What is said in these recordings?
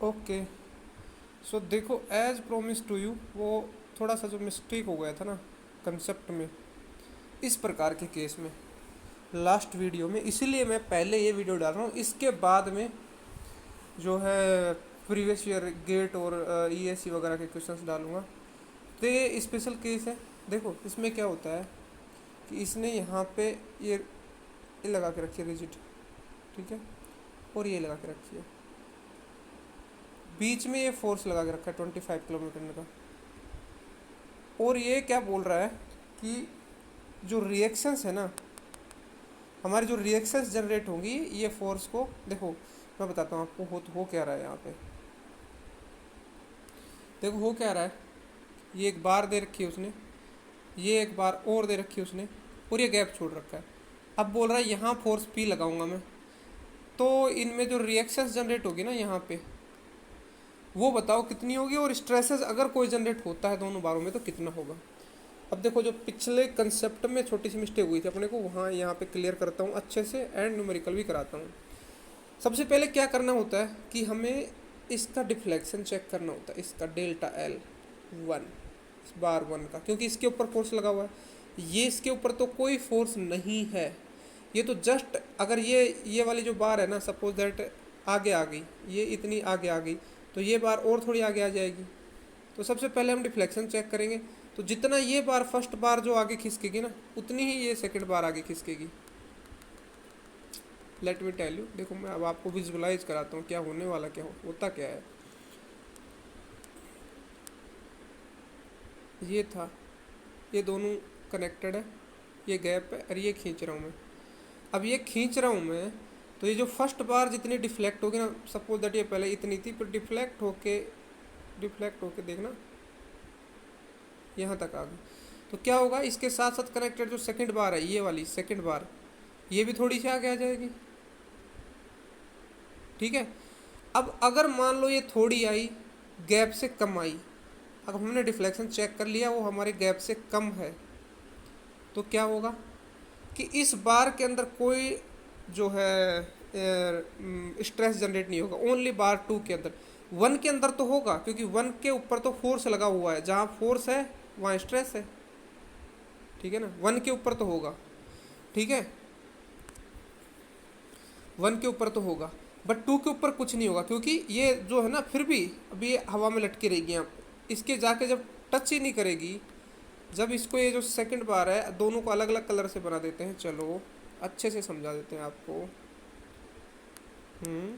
Okay. सो देखो, as promise to you, वो थोड़ा सा जो मिस्टेक हो गया था ना कंसेप्ट में, इस प्रकार के केस में लास्ट वीडियो में, इसीलिए मैं पहले ये वीडियो डाल रहा हूँ। इसके बाद में जो है प्रीवियस ईयर गेट और ईएससी वगैरह के क्वेश्चंस डालूंगा। तो ये स्पेशल केस है। देखो इसमें क्या होता है कि इसने यहाँ पे ये लगा के रखी है रिजिट, ठीक है, और ये लगा के रखी है, बीच में ये फोर्स लगा के रखा है 25 किलोमीटर का। और ये क्या बोल रहा है कि जो रिएक्शंस है ना, हमारी जो रिएक्शंस जनरेट होंगी ये फोर्स को, देखो मैं बताता हूँ आपको हो क्या रहा है यहाँ पे। देखो हो क्या रहा है, ये एक बार दे रखी है उसने, ये एक बार और दे रखी है उसने, और ये गैप छोड़ रखा है। अब बोल रहा है यहाँ फोर्स पी लगाऊंगा मैं, तो इनमें जो रिएक्शंस जनरेट होगी ना यहाँ पे, वो बताओ कितनी होगी, और स्ट्रेसेस अगर कोई जनरेट होता है दोनों बारों में तो कितना होगा। अब देखो, जो पिछले कंसेप्ट में छोटी सी मिस्टेक हुई थी अपने को, वहाँ यहाँ पे क्लियर करता हूँ अच्छे से, एंड न्यूमेरिकल भी कराता हूँ। सबसे पहले क्या करना होता है कि हमें इसका डिफ्लेक्शन चेक करना होता है, इसका डेल्टा एल वन, इस बार वन का, क्योंकि इसके ऊपर फोर्स लगा हुआ है। ये इसके ऊपर तो कोई फोर्स नहीं है, ये तो जस्ट अगर ये वाली जो बार है ना, सपोज दैट आगे आ गई, ये इतनी आगे आ गई, तो ये बार और थोड़ी आगे आ जाएगी। तो सबसे पहले हम डिफ्लेक्शन चेक करेंगे, तो जितना ये बार फर्स्ट बार जो आगे खिसकेगी ना, उतनी ही ये सेकंड बार आगे खिसकेगी। लेट मी टेल यू, देखो मैं अब आपको विजुअलाइज कराता हूँ क्या होने वाला, क्या होता क्या है। ये था, ये दोनों कनेक्टेड है, ये गैप है, और ये खींच रहा हूँ मैं। अब ये खींच रहा हूँ मैं, तो ये जो फर्स्ट बार जितनी डिफ्लेक्ट होगी ना, सपोज दैट ये पहले इतनी थी, फिर डिफ्लेक्ट होके देखना यहाँ तक आ गई, तो क्या होगा, इसके साथ साथ कनेक्टेड जो सेकंड बार है, ये वाली सेकंड बार, ये भी थोड़ी सी आगे आ जाएगी, ठीक है। अब अगर मान लो ये थोड़ी आई, गैप से कम आई, अब हमने डिफ्लेक्शन चेक कर लिया वो हमारे गैप से कम है, तो क्या होगा कि इस बार के अंदर कोई जो है स्ट्रेस जनरेट नहीं होगा, ओनली बार टू के अंदर। वन के अंदर तो होगा, क्योंकि वन के ऊपर तो फोर्स लगा हुआ है, जहाँ फोर्स है वहाँ स्ट्रेस है, ठीक है ना, वन के ऊपर तो होगा, ठीक है, वन के ऊपर तो होगा, बट टू के ऊपर कुछ नहीं होगा, क्योंकि ये जो है ना फिर भी अभी ये हवा में लटकी रहेगी यहाँ पे, इसके जाके जब टच ही नहीं करेगी, जब इसको ये जो सेकंड बार है, दोनों को अलग अलग कलर से बना देते हैं, चलो अच्छे से समझा देते हैं आपको। हम्म।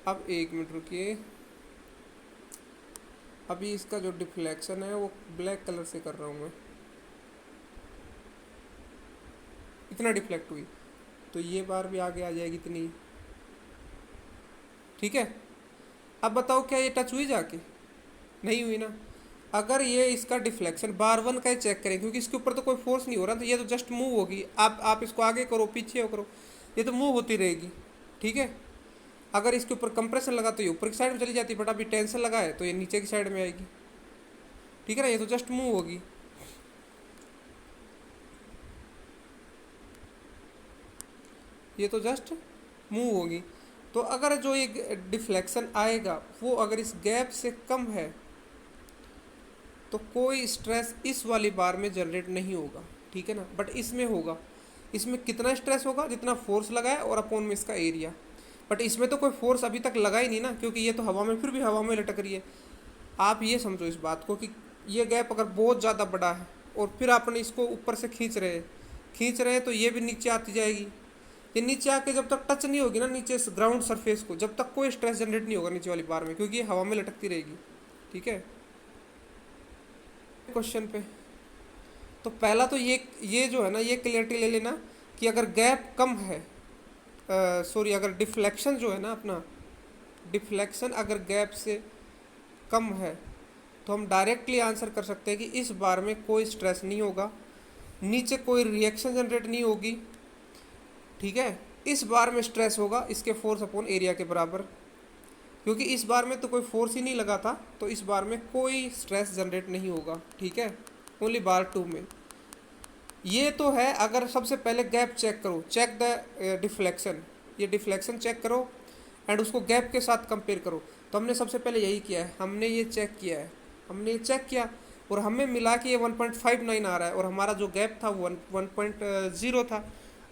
अब एक मिनट रुकिए, अभी इसका जो डिफ्लेक्शन है वो ब्लैक कलर से कर रहा हूँ मैं, इतना डिफ्लेक्ट हुई, तो ये बार भी आगे आ जाएगी इतनी, ठीक है। अब बताओ क्या ये टच हुई जाके, नहीं हुई ना। अगर ये इसका डिफ्लेक्शन बार वन का ही चेक करें, क्योंकि इसके ऊपर तो कोई फोर्स नहीं हो रहा, तो ये तो जस्ट मूव होगी, आप इसको आगे करो पीछे करो, ये तो मूव होती रहेगी, ठीक है। अगर इसके ऊपर कंप्रेशन लगा तो ये ऊपर की साइड में चली जाती, बट अभी टेंशन लगा है तो ये नीचे की साइड में आएगी, ठीक है ना, ये तो जस्ट मूव होगी। ये तो जस्ट मूव होगी। तो अगर जो ये डिफ्लेक्शन आएगा वो अगर इस गैप से कम है, तो कोई स्ट्रेस इस वाली बार में जनरेट नहीं होगा, ठीक है ना, बट इसमें होगा। इसमें कितना स्ट्रेस होगा, जितना फोर्स लगा है और अपॉन में इसका एरिया, बट इसमें तो कोई फोर्स अभी तक लगा ही नहीं ना, क्योंकि ये तो हवा में, फिर भी हवा में लटक रही है। आप ये समझो इस बात को कि ये गैप अगर बहुत ज़्यादा बड़ा है और फिर आपने इसको ऊपर से खींच रहे हैं, तो ये भी नीचे आती जाएगी। ये नीचे आके जब तक टच नहीं होगी ना नीचे ग्राउंड सरफेस को, जब तक कोई स्ट्रेस जनरेट नहीं होगा नीचे वाली बार में, क्योंकि ये हवा में लटकती रहेगी, ठीक है। क्वेश्चन पे तो पहला तो ये जो है ना, ये क्लियरिटी ले लेना कि अगर गैप कम है, सॉरी, अगर डिफ्लेक्शन जो है ना अपना, डिफ्लेक्शन अगर गैप से कम है, तो हम डायरेक्टली आंसर कर सकते हैं कि इस बार में कोई स्ट्रेस नहीं होगा, नीचे कोई रिएक्शन जनरेट नहीं होगी, ठीक है। इस बार में स्ट्रेस होगा इसके फोर्स अपॉन एरिया के बराबर, क्योंकि इस बार में तो कोई फोर्स ही नहीं लगा था, तो इस बार में कोई स्ट्रेस जनरेट नहीं होगा, ठीक है, ओनली बार 2 में। ये तो है। अगर सबसे पहले गैप चेक करो, चेक द डिफ्लेक्शन, ये डिफ्लेक्शन चेक करो एंड उसको गैप के साथ कंपेयर करो। तो हमने सबसे पहले यही किया है, हमने ये चेक किया है, हमने ये चेक किया और हमें मिला कि ये 1.59 आ रहा है और हमारा जो गैप था वो 1.0 था।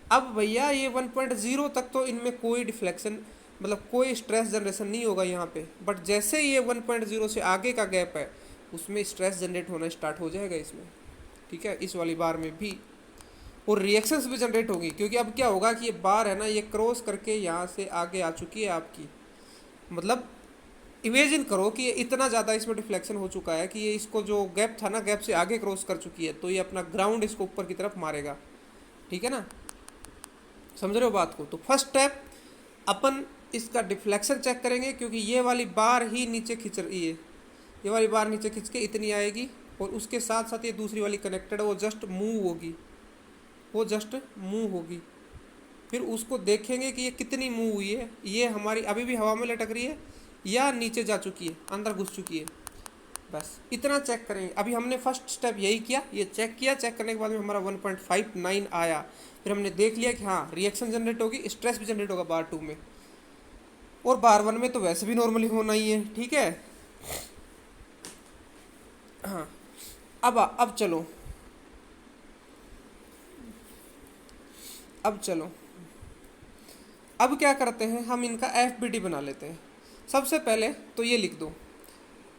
अब भैया ये 1.0 तक तो इनमें कोई डिफ्लेक्शन मतलब कोई स्ट्रेस जनरेशन नहीं होगा यहाँ पे, बट जैसे ही ये 1.0 से आगे का गैप है उसमें स्ट्रेस जनरेट होना स्टार्ट हो जाएगा इसमें, ठीक है, इस वाली बार में भी। और रिएक्शंस भी जनरेट होगी, क्योंकि अब क्या होगा कि ये बार है ना, ये क्रॉस करके यहाँ से आगे आ चुकी है आपकी, मतलब इमेजिन करो कि ये इतना ज़्यादा इसमें डिफ्लेक्शन हो चुका है कि ये इसको जो गैप था ना, गैप से आगे क्रॉस कर चुकी है, तो ये अपना ग्राउंड इसको ऊपर की तरफ मारेगा, ठीक है ना, समझ रहे हो बात को। तो फर्स्ट स्टेप अपन इसका डिफ्लेक्शन चेक करेंगे, क्योंकि ये वाली बार ही नीचे खिंच रही है, ये वाली बार नीचे खिंच के इतनी आएगी और उसके साथ साथ ये दूसरी वाली कनेक्टेड है, वो जस्ट मूव होगी, वो जस्ट मूव होगी। फिर उसको देखेंगे कि ये कितनी मूव हुई है, ये हमारी अभी भी हवा में लटक रही है या नीचे जा चुकी है, अंदर घुस चुकी है, बस इतना चेक करेंगे। अभी हमने फर्स्ट स्टेप यही किया, ये चेक किया, चेक करने के बाद में हमारा 1.59 आया, फिर हमने देख लिया कि हाँ रिएक्शन जनरेट होगी, स्ट्रेस भी जनरेट होगा बार 2 में, और बार 1 में तो वैसे भी नॉर्मली होना ही है, ठीक है। हाँ अब चलो, अब क्या करते हैं, हम इनका FBD बना लेते हैं। सबसे पहले तो ये लिख दो,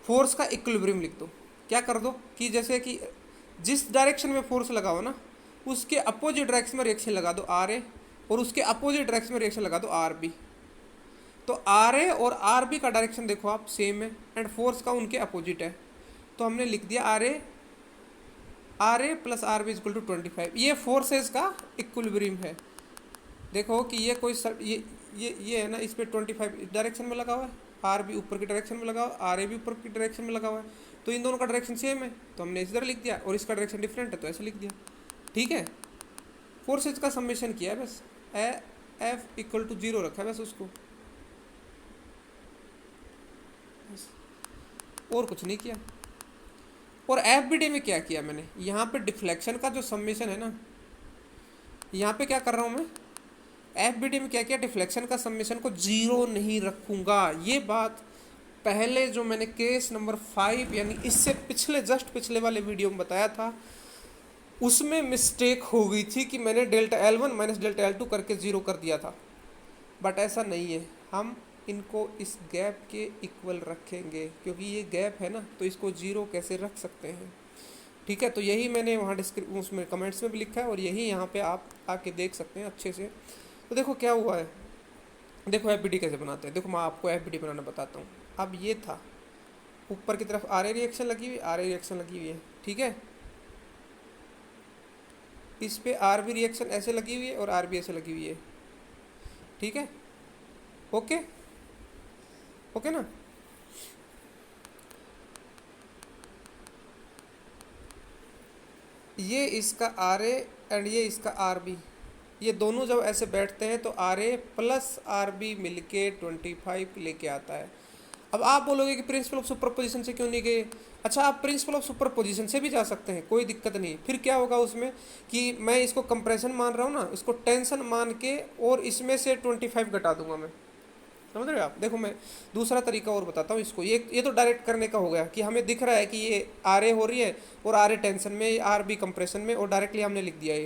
फोर्स का इक्विलिब्रियम लिख दो। क्या कर दो कि जैसे कि जिस डायरेक्शन में फोर्स लगाओ ना, उसके अपोजिट डायरेक्शन में रिएक्शन लगा दो RA, और उसके अपोजिट डायरेक्शन में रिएक्शन लगा दो RB। तो RA और RB का डायरेक्शन देखो आप सेम है एंड फोर्स का उनके अपोजिट है, तो हमने लिख दिया RA plus RB equal to 25। ये फोर्सेस का इक्विलिब्रियम है। देखो कि ये कोई ये है ना, इस पर 25 इस डायरेक्शन में लगा हुआ है, RB ऊपर की डायरेक्शन में लगा हुआ है, RA भी ऊपर की डायरेक्शन में लगा हुआ है, तो इन दोनों का डायरेक्शन सेम है, तो हमने इस तरह लिख दिया, और इसका डायरेक्शन डिफरेंट है तो ऐसे लिख दिया, ठीक है। फोर्सेज का समेशन किया है बस, F इक्वल टू 0 रखा है बस उसको, और कुछ नहीं किया। और FBD में क्या किया मैंने, यहाँ पे डिफ्लेक्शन का जो समेशन है ना, यहाँ पे क्या कर रहा हूँ मैं, FBD में क्या किया, डिफ्लेक्शन का समेशन को 0 नहीं रखूँगा। ये बात पहले जो मैंने केस नंबर 5 यानी इससे पिछले जस्ट पिछले वाले वीडियो में बताया था, उसमें मिस्टेक हो गई थी कि मैंने delta L1 minus delta L2 करके 0 कर दिया था, बट ऐसा नहीं है। हम इनको इस गैप के इक्वल रखेंगे, क्योंकि ये गैप है ना, तो इसको 0 कैसे रख सकते हैं, ठीक है। तो यही मैंने वहाँ उसमें कमेंट्स में भी लिखा है, और यही यहाँ पे आप आके देख सकते हैं अच्छे से। तो देखो क्या हुआ है, देखो FBD कैसे बनाते हैं। देखो मैं आपको FBD बनाना बताता हूँ। अब ये था ऊपर की तरफ RA रिएक्शन लगी हुई, RA रिएक्शन लगी हुई है, ठीक है। इस पे RB रिएक्शन ऐसे लगी हुई है और RB ऐसे लगी हुई है, ठीक है, ओके ओके ना। ये इसका RA एंड ये इसका RB, ये दोनों जब ऐसे बैठते हैं तो RA प्लस RB मिलके 25 लेके आता है। अब आप बोलोगे कि प्रिंसिपल ऑफ सुपरपोजिशन से क्यों नहीं गए। अच्छा, आप प्रिंसिपल ऑफ सुपरपोजिशन से भी जा सकते हैं, कोई दिक्कत नहीं। फिर क्या होगा उसमें कि मैं इसको कंप्रेशन मान रहा हूँ ना, इसको टेंशन मान के और इसमें से 25 घटा दूंगा मैं, समझ रहे हो आप। देखो मैं दूसरा तरीका और बताता हूँ इसको। ये तो डायरेक्ट करने का हो गया कि हमें दिख रहा है कि ये RA हो रही है और RA टेंशन में, RB कंप्रेशन में, और डायरेक्टली हमने लिख दिया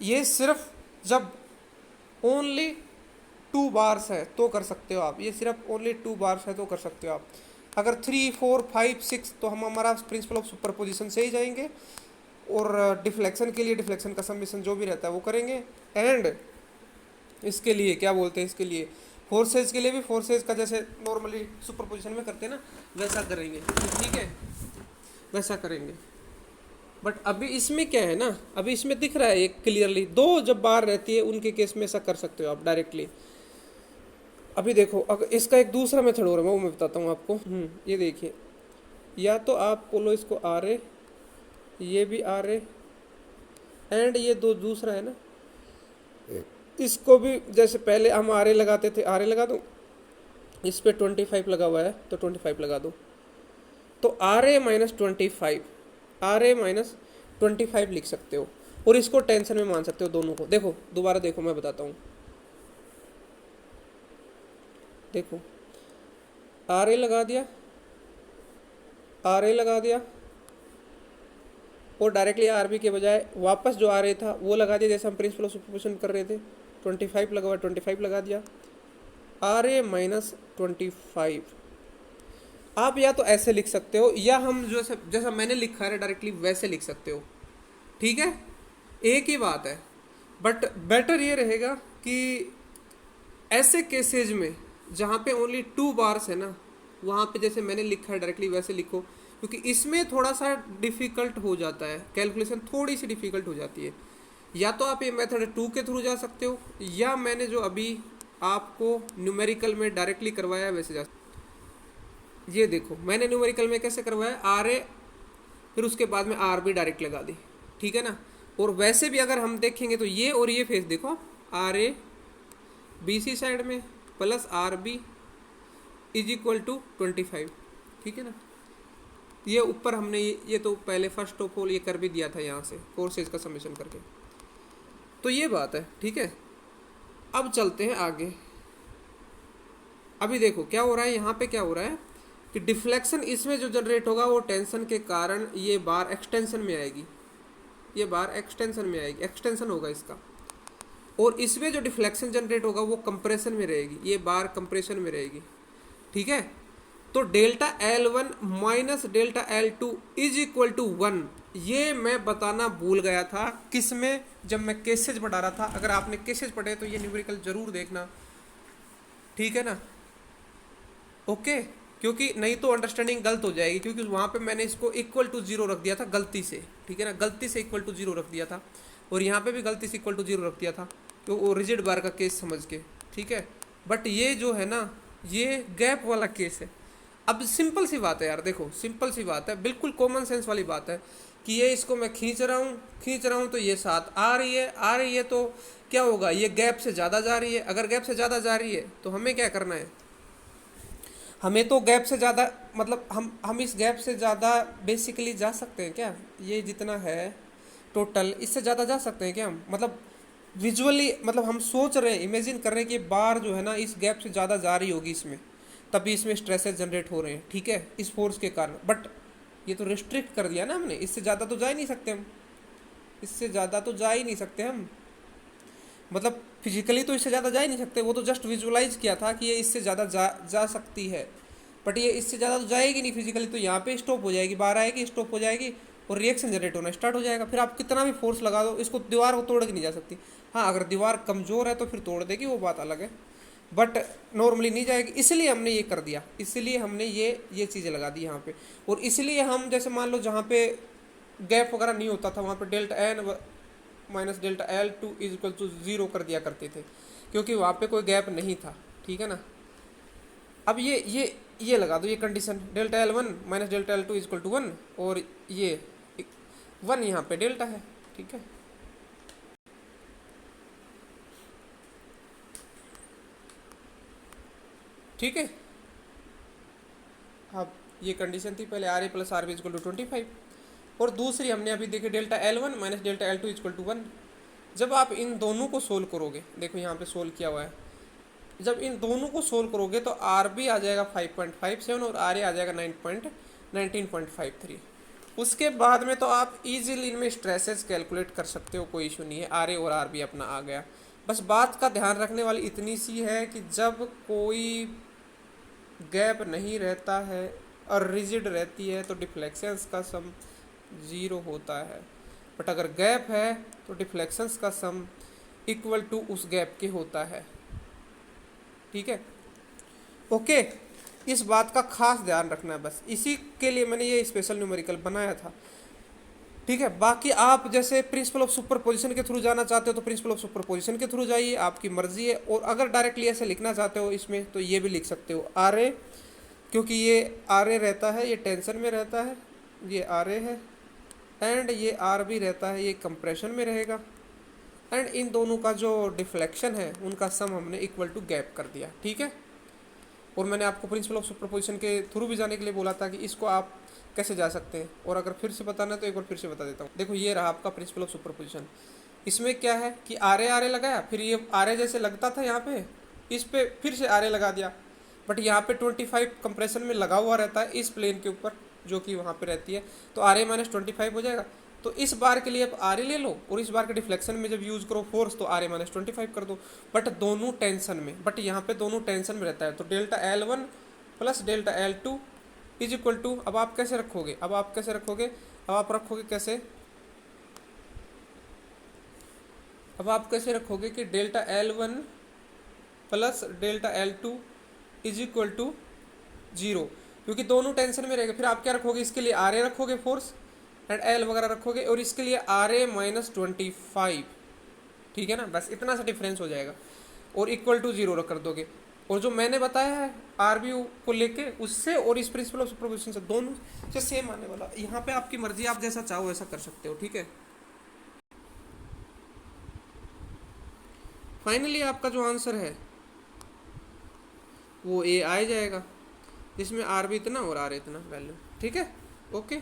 ये सिर्फ जब ओनली 2 बार्स है तो कर सकते हो आप। ये सिर्फ ओनली 2 बार्स है तो कर सकते हो आप। अगर 3, 4, 5, 6 तो हम हमारा प्रिंसिपल ऑफ सुपरपोजिशन से ही जाएंगे, और डिफ्लेक्शन के लिए डिफ्लेक्शन का समेशन जो भी रहता है वो करेंगे, एंड इसके लिए क्या बोलते हैं, इसके लिए फोर्सेज के लिए भी फोर्सेज का जैसे नॉर्मली सुपरपोजिशन में करते हैं ना, वैसा करेंगे, ठीक है, वैसा करेंगे। बट अभी इसमें क्या है ना, अभी इसमें दिख रहा है एक क्लियरली, 2 जब बार रहती है उनके केस में ऐसा कर सकते हो आप डायरेक्टली। अभी देखो, अगर इसका एक दूसरा मेथड हो रहा है वो मैं बताता हूँ आपको। ये देखिए, या तो आप बोलो इसको RA, ये भी RA, एंड ये दूसरा है ना, इसको भी जैसे पहले हम RA लगाते थे, RA लगा दो, इस पे 25 लगा हुआ है तो 25 लगा दो, तो R A minus 25, R A minus 25 लिख सकते हो, और इसको टेंशन में मान सकते हो दोनों को। देखो दोबारा देखो, मैं बताता हूँ, देखो आर ए लगा दिया, आर ए लगा दिया, और डायरेक्टली आर बी के बजाय वापस जो आर ए था वो लगा दिया, जैसे हम प्रिंसिपल ऑफ सुपरपोजिशन कर रहे थे। 25 लगा हुआ, 25 लगा दिया, आर ए माइनस 25। आप या तो ऐसे लिख सकते हो, या हम जो जैसा मैंने लिखा है डायरेक्टली वैसे लिख सकते हो, ठीक है, एक ही बात है। बट बेटर ये रहेगा कि ऐसे केसेज में जहाँ पे ओनली 2 बार्स है ना, वहाँ पे जैसे मैंने लिखा है डायरेक्टली वैसे लिखो, क्योंकि इसमें थोड़ा सा डिफ़िकल्ट हो जाता है, कैलकुलेशन थोड़ी सी डिफ़िकल्ट हो जाती है। या तो आप ये मेथड 2 के थ्रू जा सकते हो, या मैंने जो अभी आपको न्यूमेरिकल में डायरेक्टली करवाया है वैसे जा सकते हो। ये देखो मैंने न्यूमेरिकल में कैसे करवाया, आर ए फिर उसके बाद में आर बी डायरेक्ट लगा दी, ठीक है ना। और वैसे भी अगर हम देखेंगे तो ये और ये फेस देखो, R A B C side में plus R B is equal to 25, ठीक है ना। ये ऊपर हमने ये तो पहले फर्स्ट ऑफ ऑल ये कर भी दिया था यहाँ से कोर्सेज का समेशन करके, तो ये बात है, ठीक है। अब चलते हैं आगे। अभी देखो क्या हो रहा है, यहाँ पे क्या हो रहा है कि डिफ्लेक्शन इसमें जो जनरेट होगा वो टेंशन के कारण ये बार एक्सटेंशन में आएगी, ये बार एक्सटेंशन में आएगी, एक्सटेंशन होगा इसका। और इसमें जो डिफ्लेक्शन जनरेट होगा वो कंप्रेशन में रहेगी, ये बार कंप्रेशन में रहेगी, ठीक है। तो delta L1 minus delta L2 is equal to 1, ये मैं बताना भूल गया था किसमें, जब मैं केसेज पढ़ा रहा था। अगर आपने केसेज पढ़े तो ये न्यूमेरिकल जरूर देखना, ठीक है ना, ओके। क्योंकि नहीं तो अंडरस्टैंडिंग गलत हो जाएगी, क्योंकि वहाँ पे मैंने इसको इक्वल टू 0 रख दिया था गलती से, ठीक है ना, गलती से इक्वल टू 0 रख दिया था, और यहाँ पे भी गलती से इक्वल टू 0 रख दिया था, तो वो रिजिड बार का केस समझ के, ठीक है। बट ये जो है ना, ये गैप वाला केस है। अब सिंपल सी बात है यार, देखो सिंपल सी बात है, बिल्कुल कॉमन सेंस वाली बात है कि ये इसको मैं खींच रहा हूँ तो ये 7 आ रही है, तो क्या होगा, ये गैप से ज़्यादा जा रही है। अगर गैप से ज़्यादा जा रही है तो हमें क्या करना है, हमें तो गैप से ज़्यादा मतलब हम इस गैप से ज़्यादा बेसिकली जा सकते हैं क्या, ये जितना है टोटल इससे ज़्यादा जा सकते हैं क्या हम, मतलब विजुअली, मतलब हम सोच रहे हैं, इमेजिन कर रहे हैं कि बार जो है ना इस गैप से ज़्यादा जा रही होगी इसमें, तभी इसमें स्ट्रेसेस जनरेट हो रहे हैं, ठीक है, इस फोर्स के कारण। बट ये तो रिस्ट्रिक्ट कर दिया ना हमने, इससे ज़्यादा तो जा ही नहीं सकते हम, इससे ज़्यादा तो जा ही नहीं सकते हम, मतलब फिजिकली तो इससे ज़्यादा जा ही नहीं सकते। वो तो जस्ट विजुअलाइज किया था कि ये इससे ज़्यादा जा सकती है, बट ये इससे ज़्यादा तो जाएगी नहीं फिजिकली, तो यहाँ पे स्टॉप हो जाएगी, बाहर आएगी, स्टॉप हो जाएगी, और रिएक्शन जनरेट होना स्टार्ट हो जाएगा। फिर आप कितना भी फोर्स लगा दो, इसको दीवार को तोड़ के नहीं जा सकती। हाँ, अगर दीवार कमज़ोर है तो फिर तोड़ देगी, वो बात अलग है, बट नॉर्मली नहीं जाएगी। इसलिए हमने ये कर दिया, इसलिए हमने ये चीज़ें लगा दी यहाँ पे। और इसलिए हम जैसे मान लो जहाँ पे गैप वगैरह नहीं होता था वहाँ पे delta N minus delta L2 is equal to 0 कर दिया करते थे, क्योंकि वहाँ पे कोई गैप नहीं था, ठीक है ना। अब ये लगा दो, ये condition delta L1 minus delta L2 is equal to 1, और ये 1 यहाँ पे डेल्टा है, ठीक है। ठीक है, अब ये कंडीशन थी पहले R A plus R B equal to 25, और दूसरी हमने अभी देखी delta L1 minus delta L2 equal to 1। जब आप इन दोनों को सोल्व करोगे, देखो यहाँ पे सोल्व किया हुआ है, जब इन दोनों को सोल्व करोगे तो आर बी आ जाएगा 5.57 और आर ए आ जाएगा 19.53। उसके बाद में तो आप इजीली इनमें स्ट्रेसेस कैलकुलेट कर सकते हो, कोई इशू नहीं है, आर ए और आर बी अपना आ गया। बस बात का ध्यान रखने वाली इतनी सी है कि जब कोई गैप नहीं रहता है और रिजिड रहती है तो डिफ्लेक्शंस का सम 0 होता है, बट अगर गैप है तो डिफ्लेक्शंस का सम इक्वल टू उस गैप के होता है, ठीक है, ओके। इस बात का खास ध्यान रखना है, बस इसी के लिए मैंने ये स्पेशल न्यूमेरिकल बनाया था, ठीक है। बाकी आप जैसे प्रिंसिपल ऑफ सुपरपोजिशन के थ्रू जाना चाहते हो तो प्रिंसिपल ऑफ सुपरपोजिशन के थ्रू जाइए, आपकी मर्जी है। और अगर डायरेक्टली ऐसे लिखना चाहते हो इसमें तो ये भी लिख सकते हो, आर ए, क्योंकि ये आर ए रहता है, ये टेंशन में रहता है, ये आर ए है, एंड ये आर बी रहता है, ये कंप्रेशन में रहेगा, एंड इन दोनों का जो डिफ्लेक्शन है उनका सम हमने इक्वल टू गैप कर दिया, ठीक है। और मैंने आपको प्रिंसिपल ऑफ सुपरपोजिशन के थ्रू भी जाने के लिए बोला था कि इसको आप कैसे जा सकते हैं, और अगर फिर से बताना है तो एक बार फिर से बता देता हूँ। देखो ये रहा आपका प्रिंसिपल ऑफ सुपरपोजिशन। इसमें क्या है कि आर ए लगाया, फिर ये आर ए जैसे लगता था यहाँ पे, इस पे फिर से आर ए लगा दिया, बट यहाँ पे 25 कंप्रेशन में लगा हुआ रहता है इस प्लेन के ऊपर जो कि वहाँ पे रहती है, तो आर ए माइनस 25 हो जाएगा। तो इस बार के लिए आप आर ए ले लो, और इस बार के डिफ्लेक्शन में जब यूज करो फोर्स तो आर ए माइनस 25 कर दो, बट दोनों टेंशन में, बट यहाँ पे दोनों टेंशन में रहता है। तो delta L1 plus delta L2 is equal to, अब आप कैसे रखोगे, अब आप रखोगे कैसे, अब आप कैसे रखोगे कि delta L1 plus delta L2 is equal to 0, क्योंकि दोनों टेंशन में रहेगा। फिर आप क्या रखोगे, इसके लिए आर ए रखोगे फोर्स एंड एल वगैरह रखोगे, और इसके लिए आर ए माइनस 25, ठीक है ना, बस इतना सा डिफरेंस हो जाएगा, और इक्वल टू 0 कर दोगे। और जो मैंने बताया है आरबी को लेके उससे और इस प्रिंसिपल ऑफ सुपरपोजिशन से, दोनों से सेम आने वाला। यहाँ पे आपकी मर्जी, आप जैसा चाहो वैसा कर सकते हो, ठीक है। फाइनली आपका जो आंसर है वो ए आ जाएगा, जिसमें आर भी इतना और आर इतना वैल्यू, ठीक है, ओके।